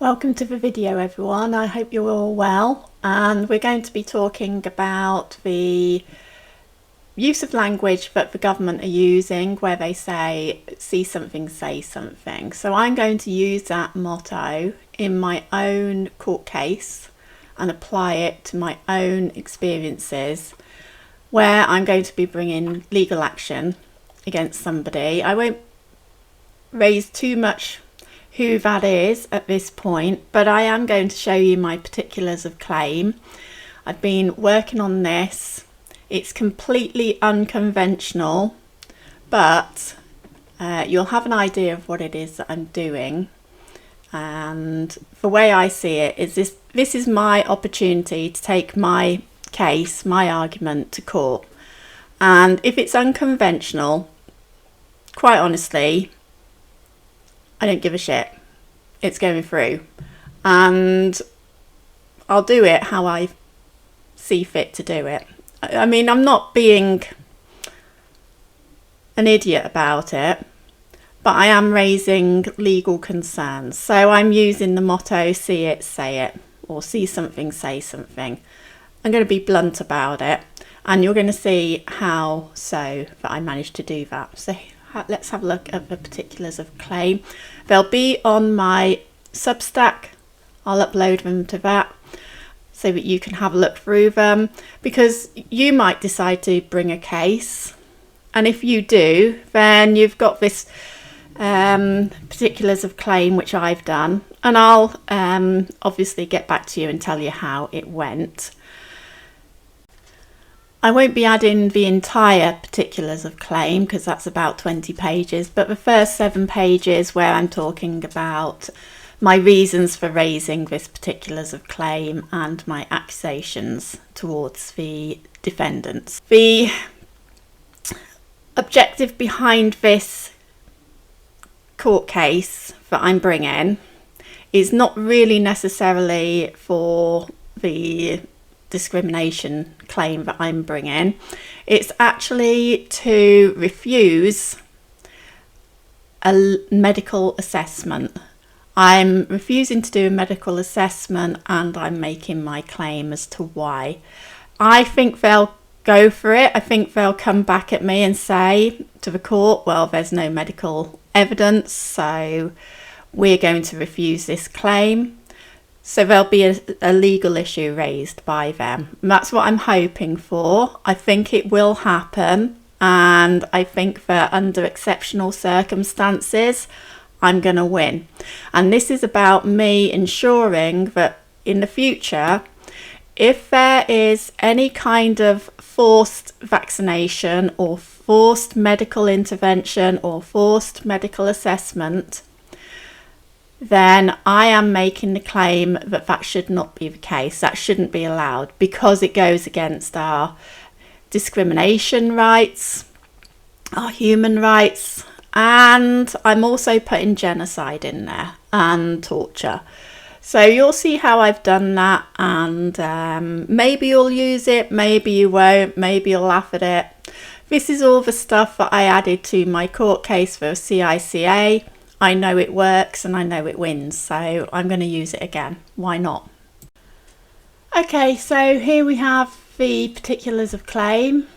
Welcome to the video everyone. I hope you're all well, and we're going to be talking about the use of language that the government are using where they say see something, say something. So I'm going to use that motto in my own court case and apply it to my own experiences where I'm going to be bringing legal action against somebody. I won't raise too much who that is at this point, but I am going to show you my particulars of claim. I've been working on this. It's completely unconventional, but you'll have an idea of what it is that I'm doing. And the way I see it is this is my opportunity to take my case, my argument to court. And if it's unconventional, quite honestly, I don't give a shit. It's going through, and I'll do it how I see fit to do it. I mean, I'm not being an idiot about it, but I am raising legal concerns. So I'm using the motto, see it, say it, or see something, say something. I'm going to be blunt about it, and you're going to see how so that I managed to do that. So let's have a look at the particulars of claim. They'll be on my Substack. I'll upload them to that so that you can have a look through them, because you might decide to bring a case, and if you do, then you've got this particulars of claim which I've done, and I'll obviously get back to you and tell you how it went. I won't be adding the entire particulars of claim because that's about 20 pages, but the first 7 pages where I'm talking about my reasons for raising this particulars of claim and my accusations towards the defendants. The objective behind this court case that I'm bringing is not really necessarily for the discrimination claim that I'm bringing. It's actually to refuse a medical assessment. I'm refusing to do a medical assessment, and I'm making my claim as to why. I think they'll go for it. I think they'll come back at me and say to the court, well, there's no medical evidence, so we're going to refuse this claim. So there'll be a legal issue raised by them. And that's what I'm hoping for. I think it will happen. And I think that under exceptional circumstances, I'm going to win. And this is about me ensuring that in the future, if there is any kind of forced vaccination or forced medical intervention or forced medical assessment, then I am making the claim that that should not be the case. That shouldn't be allowed because it goes against our discrimination rights, our human rights, and I'm also putting genocide in there and torture. So you'll see how I've done that, and maybe you'll use it, maybe you won't, maybe you'll laugh at it. This is all the stuff that I added to my court case for CICA. I know it works and I know it wins, so I'm going to use it again. Why not? Okay, so here we have the particulars of claim.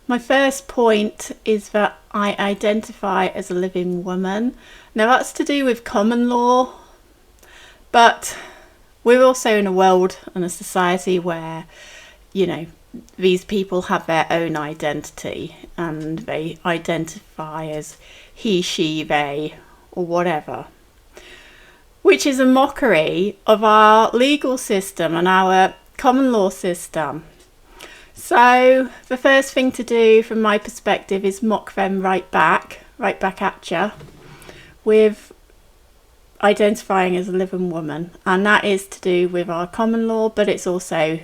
My first point is that I identify as a living woman. Now that's to do with common law, but we're also in a world and a society where, you know, these people have their own identity and they identify as he, she, they, or whatever, which is a mockery of our legal system and our common law system. So the first thing to do from my perspective is mock them right back at you with identifying as a living woman, and that is to do with our common law, but it's also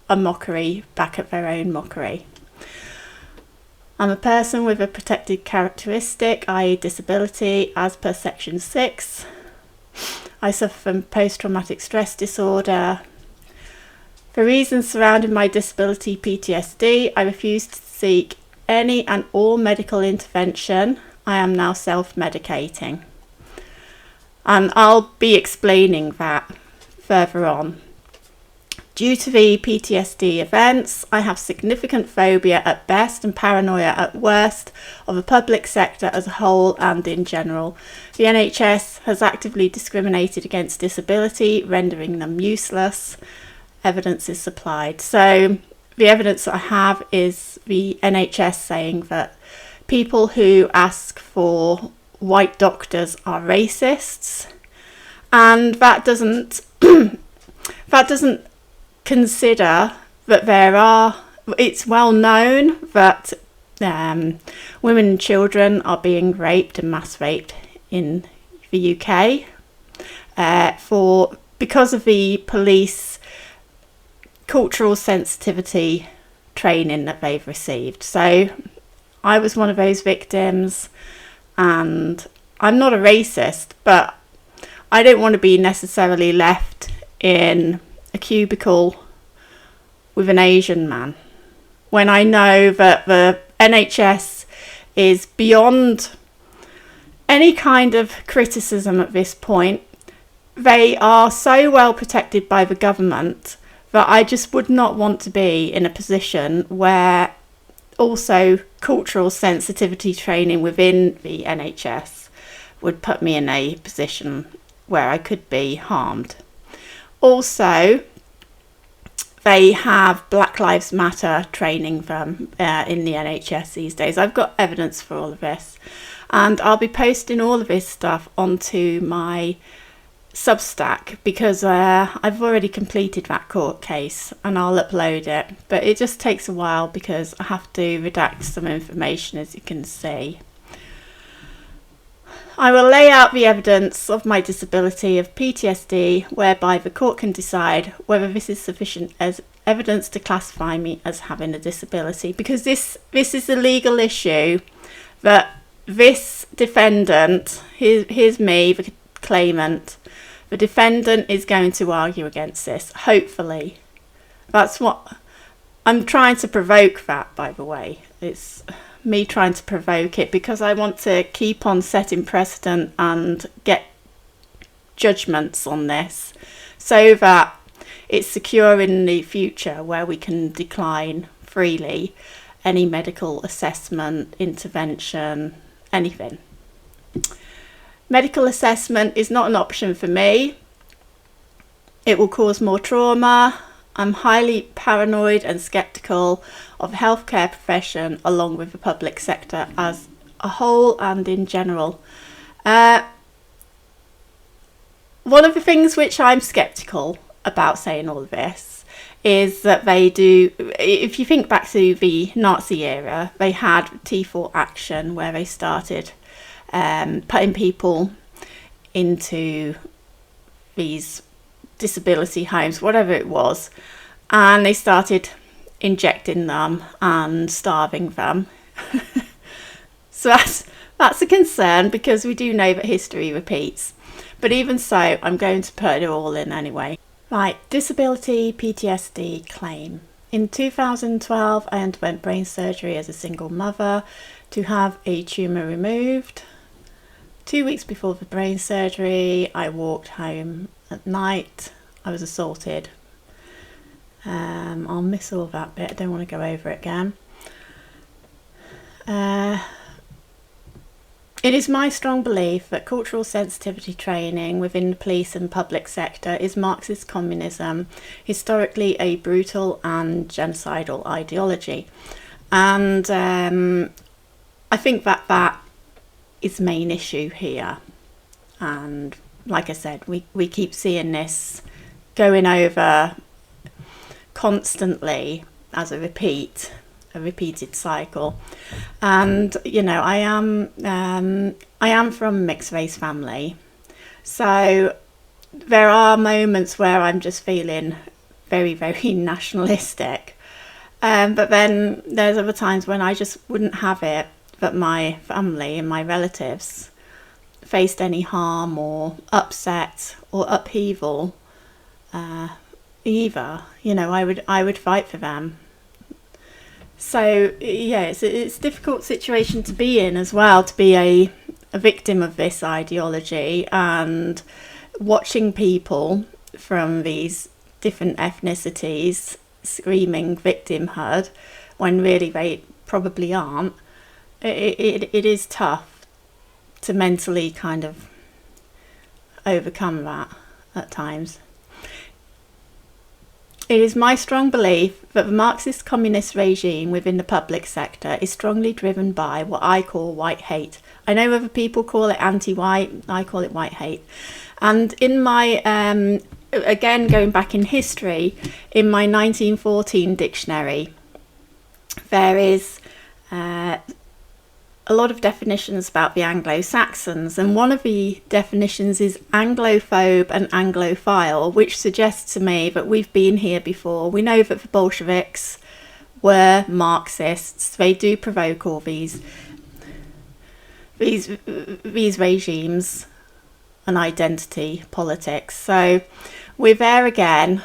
a mockery back at their own mockery. I'm a person with a protected characteristic, i.e. disability, as per section 6. I suffer from post-traumatic stress disorder. For reasons surrounding my disability PTSD, I refuse to seek any and all medical intervention. I am now self-medicating. And I'll be explaining that further on. Due to the PTSD events, I have significant phobia at best and paranoia at worst of the public sector as a whole and in general. The NHS has actively discriminated against disability, rendering them useless. Evidence is supplied. So the evidence that I have is the NHS saying that people who ask for white doctors are racists, and that doesn't consider that it's well known that women and children are being raped and mass raped in the UK because of the police cultural sensitivity training that they've received. So I was one of those victims, and I'm not a racist, but I don't want to be necessarily left in a cubicle with an Asian man when I know that the NHS is beyond any kind of criticism at this point. They are so well protected by the government that I just would not want to be in a position where also cultural sensitivity training within the NHS would put me in a position where I could be harmed. Also, they have Black Lives Matter training from in the NHS these days. I've got evidence for all of this, and I'll be posting all of this stuff onto my Substack because I've already completed that court case and I'll upload it, but it just takes a while because I have to redact some information, as you can see. I will lay out the evidence of my disability of PTSD, whereby the court can decide whether this is sufficient as evidence to classify me as having a disability, because this is a legal issue that this defendant, here's me, the claimant, the defendant is going to argue against this, hopefully. That's what I'm trying to provoke, that, by the way. It's me trying to provoke it because I want to keep on setting precedent and get judgments on this so that it's secure in the future, where we can decline freely any medical assessment, intervention, anything. Medical assessment is not an option for me. It will cause more trauma. I'm highly paranoid and sceptical of the healthcare profession along with the public sector as a whole and in general. One of the things which I'm sceptical about saying all of this is that they do, if you think back to the Nazi era, they had T4 action where they started putting people into these disability homes, whatever it was, and they started injecting them and starving them. So that's a concern because we do know that history repeats. But even so, I'm going to put it all in anyway. Right, disability PTSD claim. In 2012, I underwent brain surgery as a single mother to have a tumour removed. 2 weeks before the brain surgery, I walked home at night. I was assaulted. I'll miss all that bit. I don't want to go over it again. It is my strong belief that cultural sensitivity training within the police and public sector is Marxist communism, historically a brutal and genocidal ideology. And I think that is the main issue here. And like I said, we keep seeing this going over constantly as a repeated cycle. And you know, I am from a mixed race family, so there are moments where I'm just feeling very, very nationalistic, but then there's other times when I just wouldn't have it that my family and my relatives faced any harm or upset or upheaval either. You know, I would fight for them. So yeah, it's a difficult situation to be in as well, to be a a victim of this ideology and watching people from these different ethnicities screaming victimhood when really they probably aren't, it is tough to mentally kind of overcome that at times. It is my strong belief that the Marxist communist regime within the public sector is strongly driven by what I call white hate. I know other people call it anti-white, I call it white hate. And in my, again going back in history, in my 1914 dictionary, there is a lot of definitions about the Anglo-Saxons, and one of the definitions is Anglophobe and Anglophile, which suggests to me that we've been here before. We know that the Bolsheviks were Marxists. They do provoke all these regimes and identity politics. So we're there again.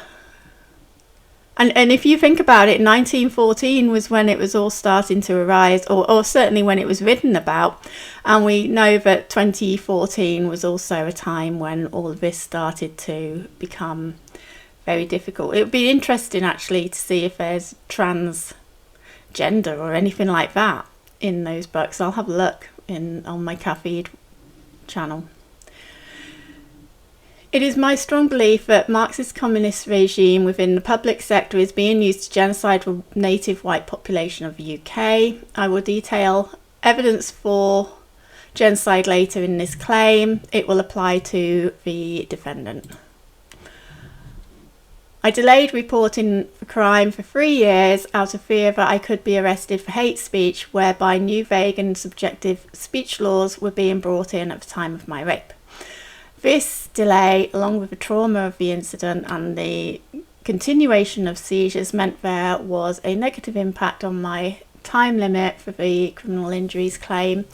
And if you think about it, 1914 was when it was all starting to arise, or certainly when it was written about. And we know that 2014 was also a time when all of this started to become very difficult. It would be interesting actually to see if there's transgender or anything like that in those books. I'll have a look on my Cafeed channel. It is my strong belief that Marxist communist regime within the public sector is being used to genocide the native white population of the UK. I will detail evidence for genocide later in this claim. It will apply to the defendant. I delayed reporting the crime for 3 years out of fear that I could be arrested for hate speech, whereby new vague and subjective speech laws were being brought in at the time of my rape. This delay, along with the trauma of the incident and the continuation of seizures, meant there was a negative impact on my time limit for the criminal injuries claim.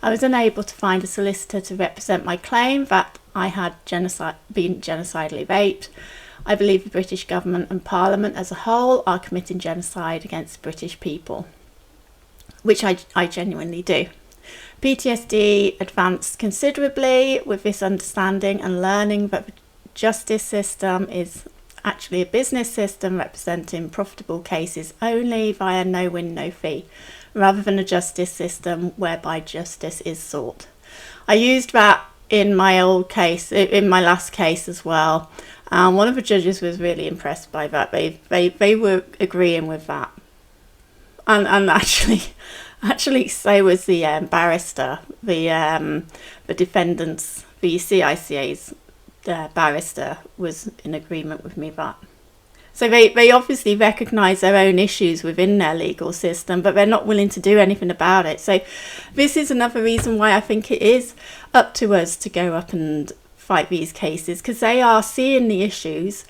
I was unable to find a solicitor to represent my claim that I had been genocidally raped. I believe the British government and Parliament as a whole are committing genocide against the British people, which I genuinely do. PTSD advanced considerably with this understanding and learning that the justice system is actually a business system representing profitable cases only via no win, no fee, rather than a justice system whereby justice is sought. I used that in my old case, in my last case as well. One of the judges was really impressed by that. They were agreeing with that. And actually, so was the barrister, the defendants, the CICA's barrister was in agreement with me that. So they obviously recognise their own issues within their legal system, but they're not willing to do anything about it. So this is another reason why I think it is up to us to go up and fight these cases, because they are seeing the issues,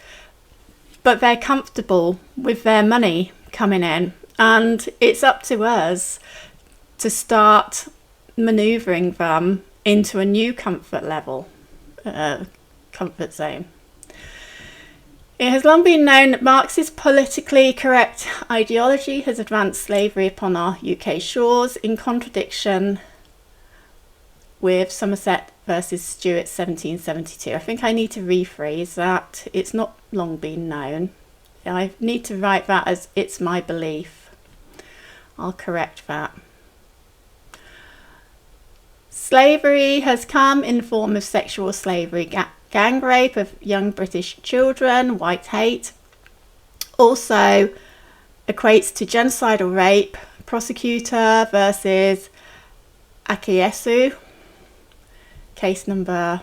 but they're comfortable with their money coming in. And it's up to us to start manoeuvring them into a new comfort level, comfort zone. It has long been known that Marxist politically correct ideology has advanced slavery upon our UK shores, in contradiction with Somerset versus Stewart 1772. I think I need to rephrase that. It's not long been known. I need to write that as it's my belief. I'll correct that. Slavery has come in the form of sexual slavery, gang rape of young British children, white hate. Also equates to genocidal rape. Prosecutor versus Akiyesu. Case number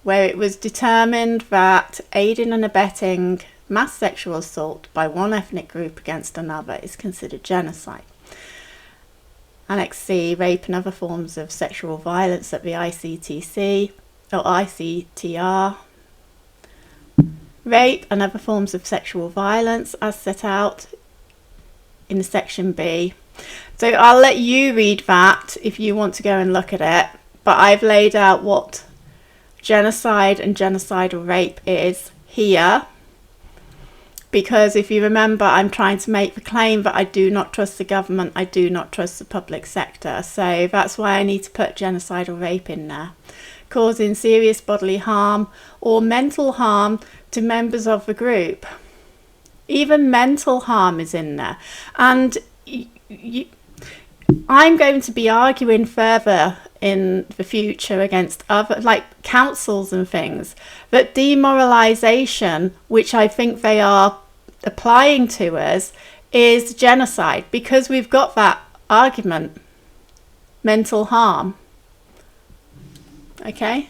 where it was determined that aiding and abetting mass sexual assault by one ethnic group against another is considered genocide. Annex C, rape and other forms of sexual violence at the ICTC or ICTR. Rape and other forms of sexual violence as set out in section B. So I'll let you read that if you want to go and look at it, but I've laid out what genocide and genocidal rape is here. because if you remember, I'm trying to make the claim that I do not trust the government, I do not trust the public sector. So that's why I need to put genocide or rape in there. Causing serious bodily harm or mental harm to members of the group. Even mental harm is in there. And I'm going to be arguing further in the future against other, like councils and things, that demoralisation, which I think they are applying to us, is genocide, because we've got that argument, mental harm. Okay,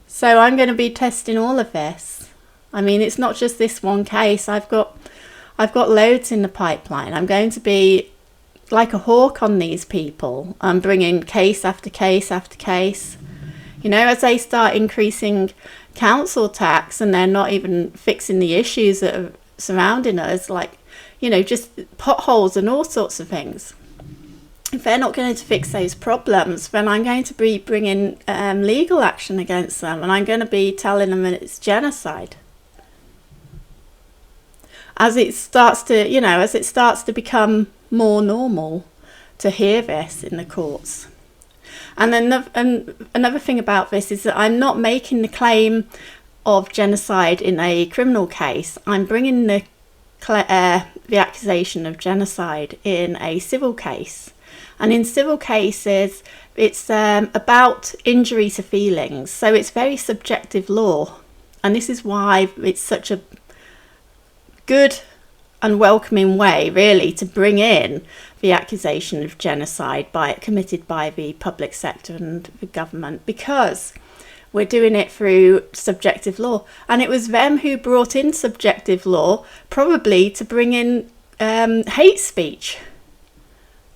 so I'm going to be testing all of this. I mean, it's not just this one case. I've got loads in the pipeline. I'm going to be like a hawk on these people. I'm bringing case after case after case. You know, as they start increasing council tax and they're not even fixing the issues that are surrounding us, like, you know, just potholes and all sorts of things. If they're not going to fix those problems, then I'm going to be bringing legal action against them, and I'm going to be telling them that it's genocide. As it starts to, you know, as it starts to become more normal to hear this in the courts. And then another thing about this is that I'm not making the claim of genocide in a criminal case. I'm bringing the accusation of genocide in a civil case. And in civil cases, it's about injury to feelings. So it's very subjective law. And this is why it's such a good and welcoming way, really, to bring in the accusation of genocide committed by the public sector and the government, because we're doing it through subjective law. And it was them who brought in subjective law, probably to bring in hate speech.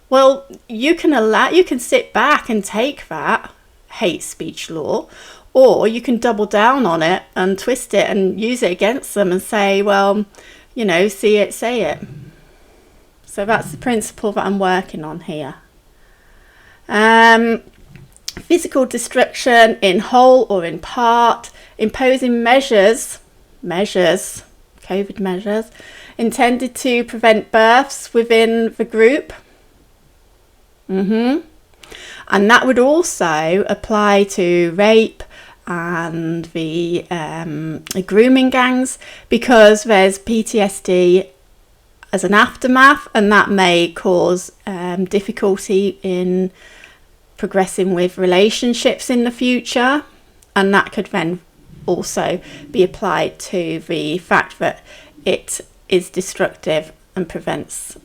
Well, you can sit back and take that hate speech law, or you can double down on it and twist it and use it against them and say, well, you know, see it, say it. So that's the principle that I'm working on here. Physical destruction in whole or in part, imposing measures, COVID measures, intended to prevent births within the group. And that would also apply to rape and the grooming gangs, because there's PTSD as an aftermath, and that may cause difficulty in progressing with relationships in the future, and that could then also be applied to the fact that it is destructive and prevents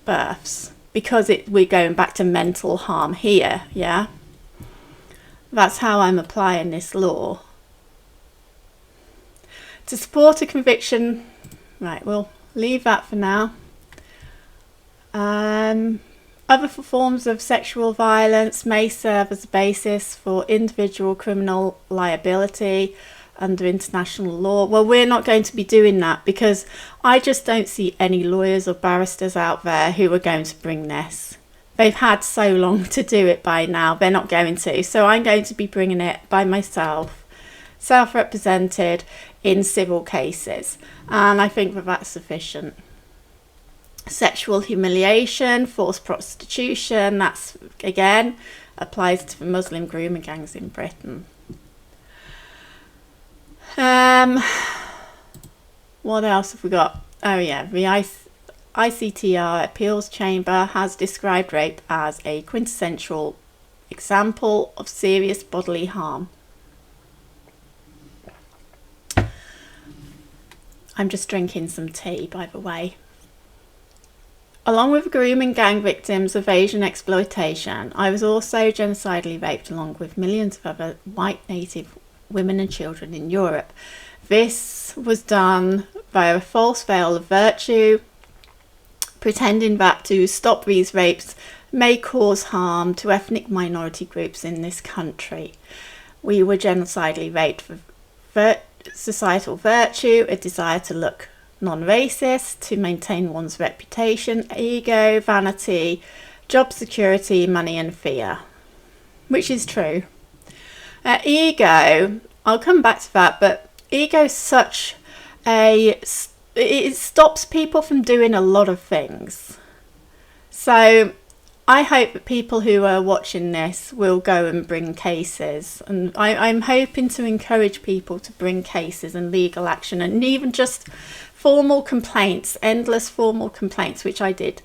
births, because we're going back to mental harm here. Yeah, that's how I'm applying this law. To support a conviction, right, we'll leave that for now. Other forms of sexual violence may serve as a basis for individual criminal liability under international law. Well, we're not going to be doing that, because I just don't see any lawyers or barristers out there who are going to bring this. They've had so long to do it by now, they're not going to. So I'm going to be bringing it by myself, self-represented, in civil cases. And I think that that's sufficient. Sexual humiliation, forced prostitution, that's, again, applies to the Muslim grooming gangs in Britain. What else have we got? Oh yeah, the ICTR Appeals Chamber has described rape as a quintessential example of serious bodily harm. I'm just drinking some tea, by the way. Along with grooming gang victims of Asian exploitation, I was also genocidally raped along with millions of other white native women and children in Europe. This was done via a false veil of virtue, pretending that to stop these rapes may cause harm to ethnic minority groups in this country. We were genocidally raped for societal virtue, a desire to look non-racist, to maintain one's reputation, ego, vanity, job security, money and fear, which is true. Ego, I'll come back to that, but ego is such a it stops people from doing a lot of things. So I hope that people who are watching this will go and bring cases, and I'm hoping to encourage people to bring cases and legal action, and even just formal complaints, endless formal complaints, which I did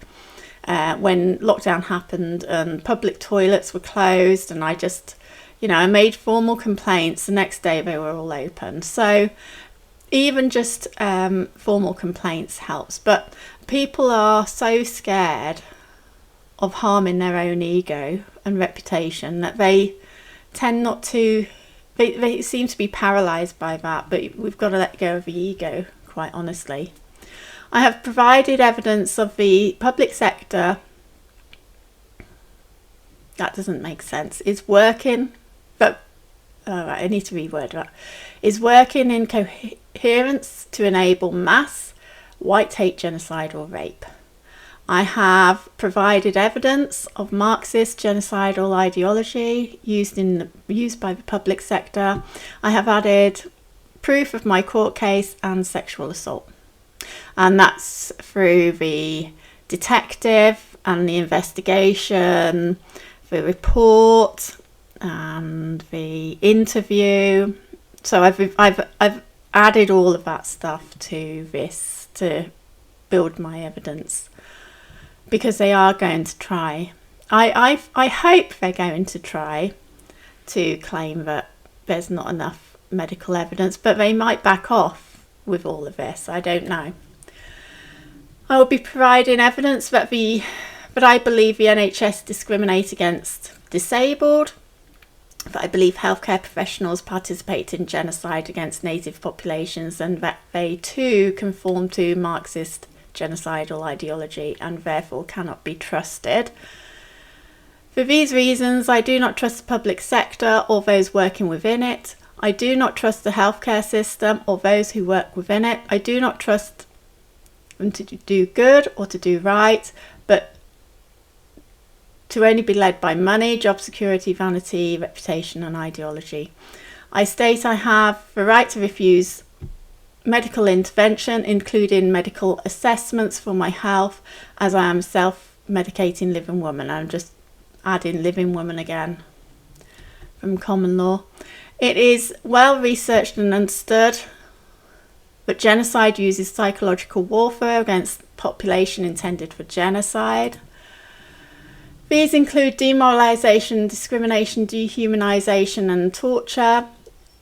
when lockdown happened and public toilets were closed, and I just, I made formal complaints. The next day they were all open. So even just formal complaints helps, but people are so scared of harming their own ego and reputation that they tend not to, they seem to be paralysed by that, but we've got to let go of the ego, quite honestly. I have provided evidence of the public sector, that doesn't make sense, is working, but I need to reword that, is working in coherence to enable mass white hate genocide or rape. I have provided evidence of Marxist genocidal ideology used by the public sector. I have added proof of my court case and sexual assault. And that's through the detective and the investigation, the report and the interview. So I've added all of that stuff to this to build my evidence, because they are going to try. I hope they're going to try to claim that there's not enough medical evidence, but they might back off with all of this. I don't know. I will be providing evidence that I believe the NHS discriminate against disabled, that I believe healthcare professionals participate in genocide against native populations, and that they too conform to Marxist genocidal ideology and therefore cannot be trusted. For these reasons, I do not trust the public sector or those working within it. I do not trust the healthcare system or those who work within it. I do not trust them to do good or to do right, but to only be led by money, job security, vanity, reputation and ideology. I state I have the right to refuse medical intervention, including medical assessments for my health, as I am a self-medicating living woman. I'm just adding living woman again from common law. It is well researched and understood that genocide uses psychological warfare against population intended for genocide. These include demoralisation, discrimination, dehumanisation and torture,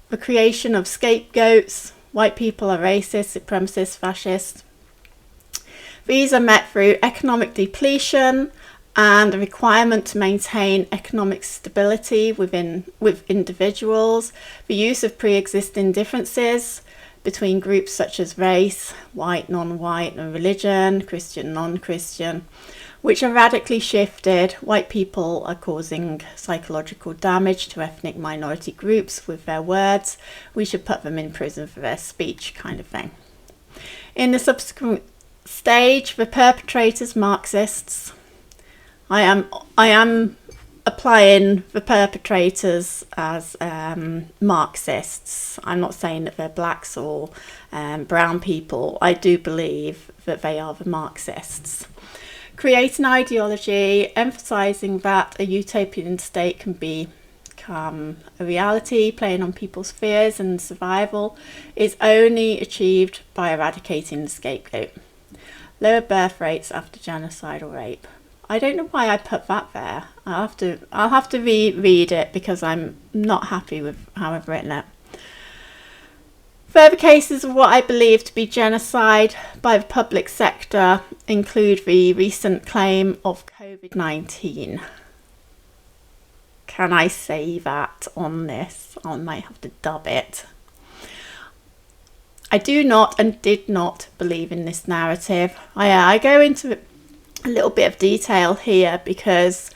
the creation of scapegoats. White people are racist, supremacist, fascist. These are met through economic depletion and a requirement to maintain economic stability with individuals, the use of pre-existing differences between groups such as race, white, non-white, and religion, Christian, non-Christian, which are radically shifted. White people are causing psychological damage to ethnic minority groups with their words. We should put them in prison for their speech, kind of thing. In the subsequent stage, the perpetrators, Marxists. I am applying the perpetrators as Marxists. I'm not saying that they're blacks or brown people. I do believe that they are the Marxists. Create an ideology emphasising that a utopian state can become a reality, playing on people's fears and survival, is only achieved by eradicating the scapegoat. Lower birth rates after genocide or rape. I don't know why I put that there. I'll have to reread it because I'm not happy with how I've written it. Further cases of what I believe to be genocide by the public sector include the recent claim of COVID-19. Can I say that on this? I might have to dub it. I do not and did not believe in this narrative. I go into a little bit of detail here because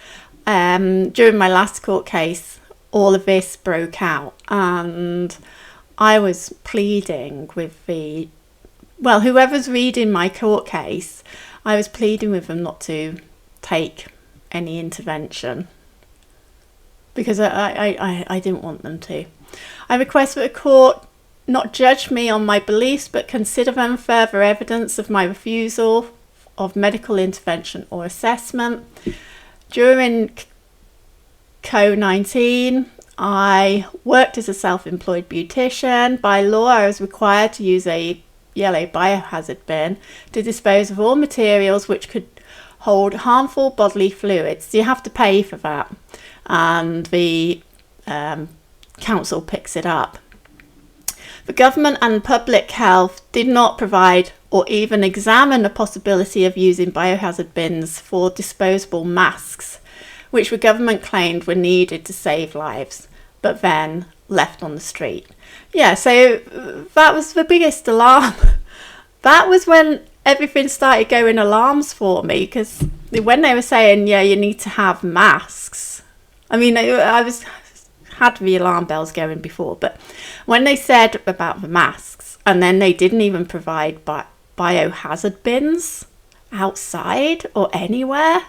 during my last court case, all of this broke out, and I was pleading with whoever's reading my court case, I was pleading with them not to take any intervention because I didn't want them to. I request that the court not judge me on my beliefs, but consider them further evidence of my refusal of medical intervention or assessment. During COVID-19, I worked as a self-employed beautician. By law, I was required to use a yellow biohazard bin to dispose of all materials which could hold harmful bodily fluids. So you have to pay for that, and the council picks it up. The government and public health did not provide or even examine the possibility of using biohazard bins for disposable masks, which the government claimed were needed to save lives, but then left on the street. Yeah, so that was the biggest alarm. That was when everything started going alarms for me, because when they were saying, yeah, you need to have masks, I mean, I had the alarm bells going before, but when they said about the masks, and then they didn't even provide biohazard bins outside or anywhere,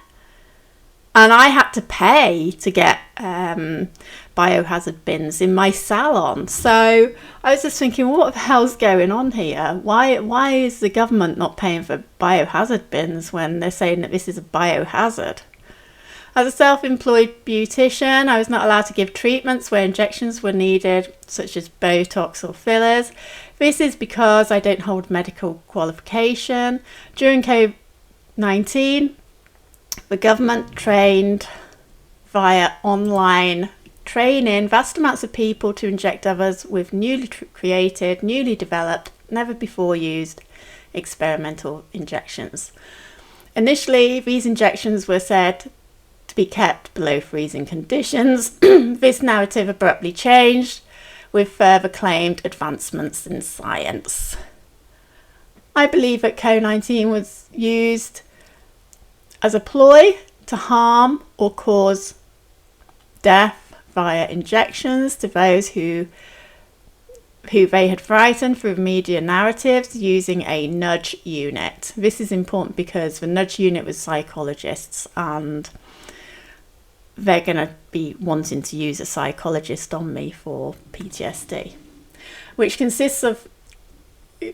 and I had to pay to get biohazard bins in my salon. So I was just thinking, what the hell's going on here? Why is the government not paying for biohazard bins when they're saying that this is a biohazard? As a self-employed beautician, I was not allowed to give treatments where injections were needed, such as Botox or fillers. This is because I don't hold medical qualification. During COVID-19, the government trained via online training vast amounts of people to inject others with newly created, newly developed, never before used experimental injections. Initially, these injections were said to be kept below freezing conditions. This narrative abruptly changed with further claimed advancements in science. I believe that COVID-19 was used as a ploy to harm or cause death via injections to those who they had frightened through media narratives using a nudge unit. This is important because the nudge unit was psychologists, and they're going to be wanting to use a psychologist on me for PTSD, which consists of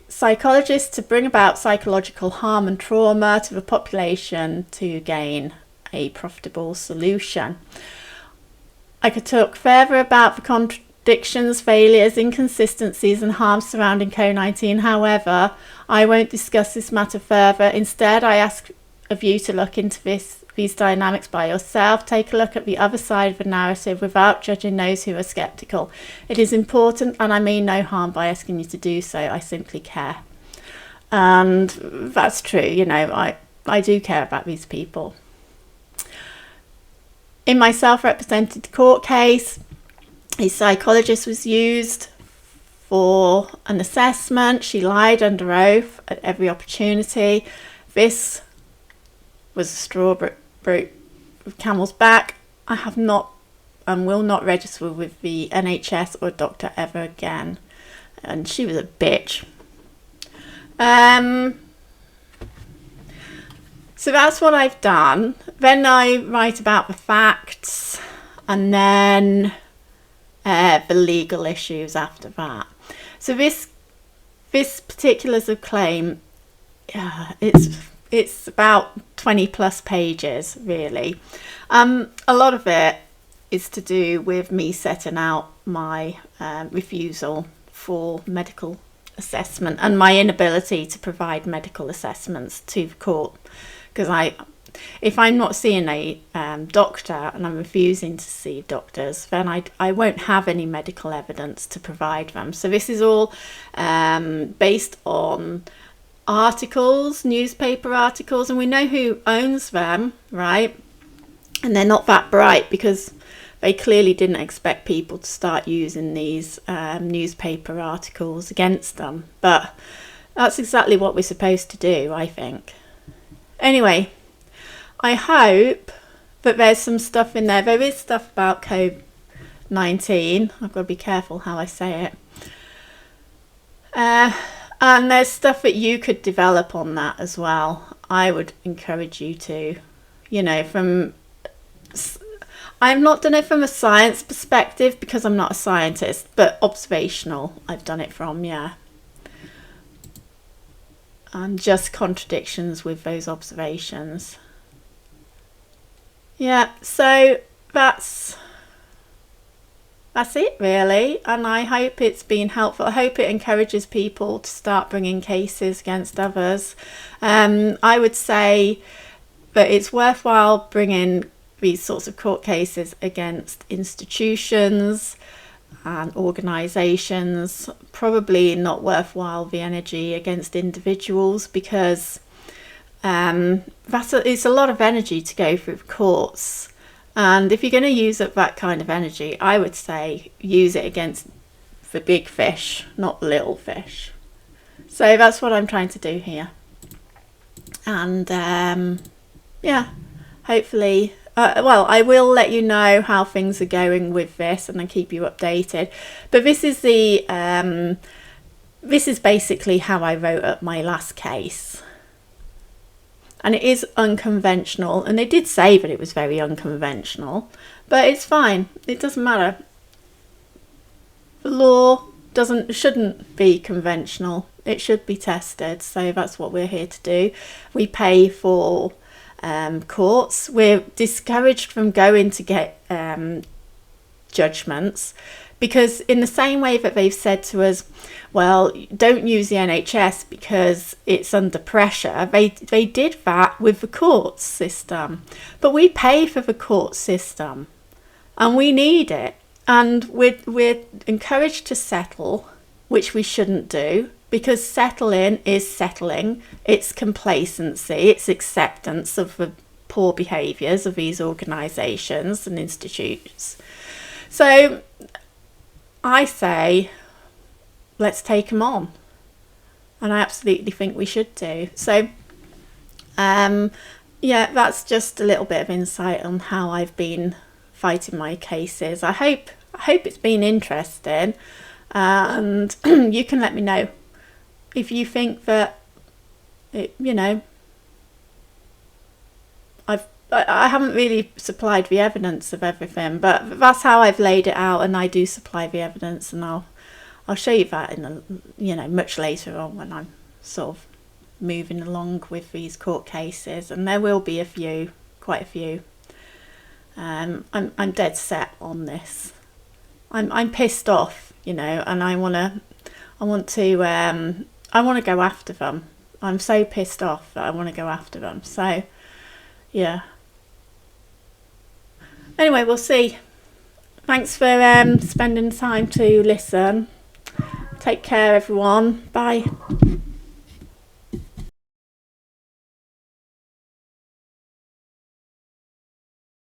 psychologists to bring about psychological harm and trauma to the population to gain a profitable solution. I could talk further about the contradictions, failures, inconsistencies and harm surrounding COVID-19. However, I won't discuss this matter further. Instead, I ask of you to look into these dynamics by yourself. Take a look at the other side of the narrative without judging those who are skeptical. It is important, and I mean no harm by asking you to do so. I simply care. And that's true, you know, I do care about these people. In my self-represented court case, a psychologist was used for an assessment. She lied under oath at every opportunity. This was a straw broke with camel's back. I have not and will not register with the NHS or a doctor ever again. And she was a bitch. So that's what I've done. Then I write about the facts, and then the legal issues after that. So this particulars of claim, it's about 20 plus pages really. A lot of it is to do with me setting out my refusal for medical assessment and my inability to provide medical assessments to the court, because if I'm not seeing a doctor and I'm refusing to see doctors, then I won't have any medical evidence to provide them. So this is all based on articles, newspaper articles, and we know who owns them, right? And they're not that bright, because they clearly didn't expect people to start using these newspaper articles against them. But that's exactly what we're supposed to do, I think. Anyway, I hope that there's some stuff in there. There is stuff about COVID-19. I've got to be careful how I say it. And there's stuff that you could develop on that as well. I would encourage you to, you know, I've not done it from a science perspective because I'm not a scientist, but observational I've done it from, yeah. And just contradictions with those observations. Yeah, so that's it really, and I hope it's been helpful. I hope it encourages people to start bringing cases against others. I would say that it's worthwhile bringing these sorts of court cases against institutions and organisations. Probably not worthwhile the energy against individuals, because it's a lot of energy to go through the courts. And if you're going to use up that kind of energy, I would say use it against the big fish, not the little fish. So that's what I'm trying to do here. And yeah, hopefully, I will let you know how things are going with this, and I keep you updated. But this is basically how I wrote up my last case. And it is unconventional, and they did say that it was very unconventional, but it's fine. It doesn't matter. The law shouldn't be conventional. It should be tested. So that's what we're here to do. We pay for courts. We're discouraged from going to get judgments, because in the same way that they've said to us, well, don't use the NHS because it's under pressure, they did that with the court system. But we pay for the court system and we need it, and we're encouraged to settle, which we shouldn't do, because settling is settling. It's complacency, it's acceptance of the poor behaviours of these organisations and institutes. So I say, let's take them on, and I absolutely think we should do. So yeah, that's just a little bit of insight on how I've been fighting my cases. I hope it's been interesting, and you can let me know if you think that I haven't really supplied the evidence of everything, but that's how I've laid it out, and I do supply the evidence, and I'll show you that in much later on when I'm sort of moving along with these court cases, and there will be quite a few. I'm dead set on this. I'm pissed off, and I want to go after them. I'm so pissed off that I want to go after them. So yeah. Anyway, we'll see. Thanks for spending time to listen. Take care, everyone. Bye.